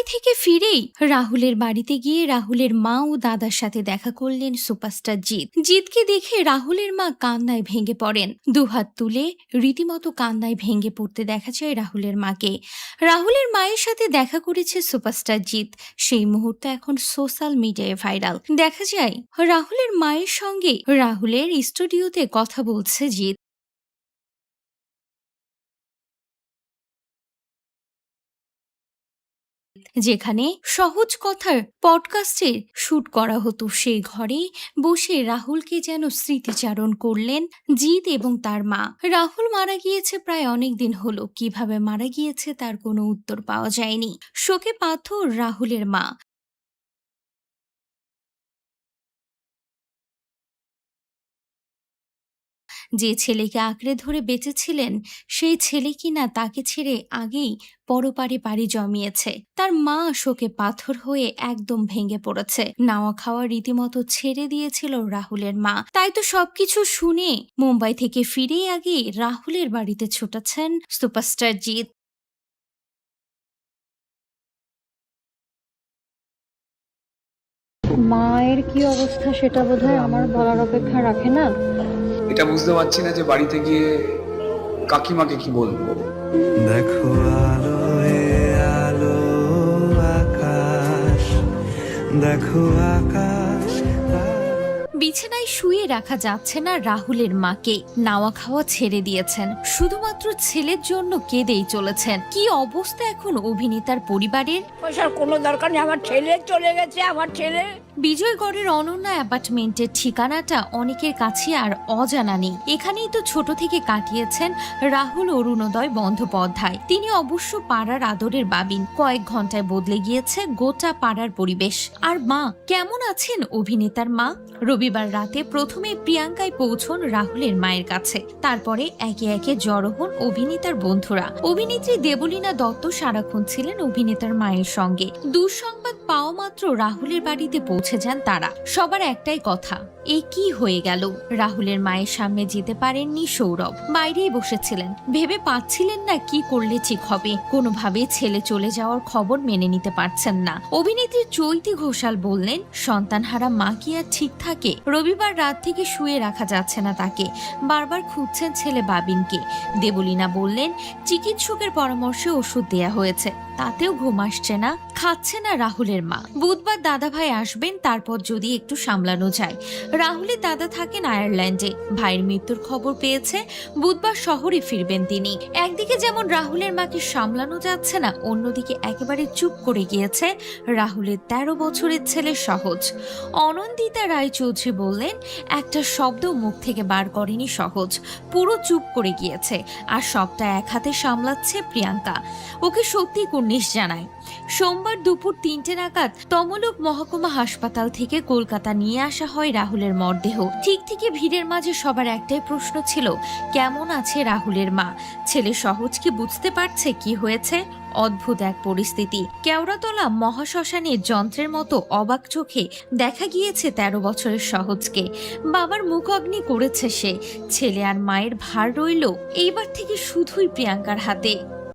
মুম্বাই থেকে ফিরেই রাহুলের বাড়িতে গিয়ে রাহুলের মা ও দাদার সাথে দেখা করলেন সুপারস্টার জিৎ। জিৎকে দেখে রাহুলের মা কান্নায় ভেঙে পড়েন। দুহাত তুলে রীতিমতো কান্নায় ভেঙে পড়তে দেখা যায় রাহুলের মাকে। রাহুলের মায়ের সাথে দেখা করেছে সুপারস্টার জিৎ। সেই মুহূর্ত এখন সোশ্যাল মিডিয়ায় ভাইরাল। দেখা যায় রাহুলের মায়ের সঙ্গে রাহুলের স্টুডিওতে কথা বলছে জিৎ। যেখানে সহজ কথার পডকাস্টের শুট করা হতো, সেই ঘরে বসে রাহুলকে যেন স্মৃতিচারণ করলেন জিৎ এবং তার মা। রাহুল মারা গিয়েছে প্রায় অনেক দিন হলো, কিভাবে মারা গিয়েছে তার কোনো উত্তর পাওয়া যায়নি। শোকে পাথর রাহুলের মা। যে ছেলেকে আঁকড়ে ধরে বেঁচেছিলেন, সেই ছেলে কিনা তাকে ছেড়ে আগেই পরপারে পাড়ি জমিয়েছে। তার মা শোকে পাথর হয়ে একদম ভেঙে পড়েছে। নাওয়া খাওয়া রীতিমতো ছেড়ে দিয়েছিল রাহুলের মা। তাই তো সবকিছু শুনে মুম্বাই থেকে ফিরেই আগে রাহুলের বাড়িতে ছুটেছেন সুপারস্টার জিৎ। মায়ের কি অবস্থা সেটা বোধহয় আমার বলার অপেক্ষা রাখে না। এটা বুঝতে পারছি না যে বাড়িতে গিয়ে কাকিমাকে কি বলবো। দেখো আলো আলো আকাশ, দেখো আকাশ। বিছানায় শুয়ে রাখা যাচ্ছে না রাহুলের মাকে। নাওয়া খাওয়া ছেড়ে দিয়েছেন, শুধুমাত্র ছেলের জন্য কেঁদেই চলেছেন। কি অবস্থা এখন অভিনেতার পরিবারের। পয়সার কোনো দরকার নেই, আমার ছেলে চলে গেছে, আমার ছেলে। বিজয়গড়ের অনন্যা অ্যাপার্টমেন্টের ঠিকানাটা অনেকের কাছে আর অজানা নেই। এখানেই তো ছোট থেকে কাটিয়েছেন রাহুল অরুণোদয় বন্দ্যোপাধ্যায়। তিনি অবশ্য পাড়ার আদরের বাবিন। কয়েক ঘন্টায় বদলে গিয়েছে গোটা পাড়ার পরিবেশ। আর মা কেমন আছেন অভিনেতার মা? রবিবার রাতে প্রথমে প্রিয়াঙ্কায় পৌঁছন রাহুলের মায়ের কাছে। তারপরে একে একে জড়ো হন অভিনেতার বন্ধুরা। অভিনেত্রী দেবলীনা দত্ত সারাক্ষণ ছিলেন অভিনেতার মায়ের সঙ্গে। দুঃসংবাদ পাওয়া মাত্র রাহুলের বাড়িতে পৌঁছে যান তারা। সবার একটাই কথা, এ কি হয়ে গেল। রাহুলের মায়ের সামনে যেতে পারেননি সৌরভ, বাইরেই বসেছিলেন। ভেবে পাচ্ছিলেন না কি করলে ঠিক হবে। কোনোভাবে ছেলে চলে যাওয়ার খবর মেনে নিতে পারছেন না। অভিনেত্রী চৈতি ঘোষাল বললেন, সন্তানহারা মা কি আর ঠিক থাকে? রবিবার রাত থেকে শুয়ে রাখা যাচ্ছে না তাকে, বারবার খুঁজছেন ছেলে বাবিনকে। দেবলীনা বললেন, চিকিৎসকের পরামর্শে ওষুধ দেয়া হয়েছে, তাতেও ঘুম আসছে না, খাচ্ছে না রাহুলের মা। বুধবার দাদাভাই আসবেন, তারপর যদি একটু সামলানো যায়। রাহুলের দাদা থাকেন আয়ারল্যান্ডে, ভাইয়ের মৃত্যুর খবর পেয়েছে, বুধবার শহরে ফিরবেন তিনি। একদিকে যেমন রাহুলের মাকে সামলানো যাচ্ছে না, অন্যদিকে একেবারে চুপ করে গিয়েছে রাহুলের 13 বছরের ছেলে সহজ। অনন্দিতা রায়চৌধুরী বললেন, একটা শব্দ মুখ থেকে বার করেনি সহজ, পুরো চুপ করে গিয়েছে। আর সবটা এক হাতে সামলাচ্ছে প্রিয়াঙ্কা। ওকে সত্যি কুর্নিশ জানায়। সোমবার দুপুর 3টে নাগাদ তমলুক মহকুমা হাসপাতাল থেকে কলকাতা নিয়ে আসা হয় রাহুলের মরদেহ। ঠিক থেকে ভিড়ের মাঝে সবার একটাই প্রশ্ন ছিল, কেমন আছে রাহুলের মা? ছেলে সহজ কি বুঝতে পারছে কি হয়েছে? অদ্ভুত এক পরিস্থিতি। কেওড়াতলা মহাশ্মশানের যন্ত্রের মতো অবাক চোখে দেখা গিয়েছে 13 বছরের সহজকে। বাবার মুখ অগ্নি করেছে সে। ছেলে আর মায়ের ভার রইল এইবার থেকে শুধুই প্রিয়াঙ্কার হাতে।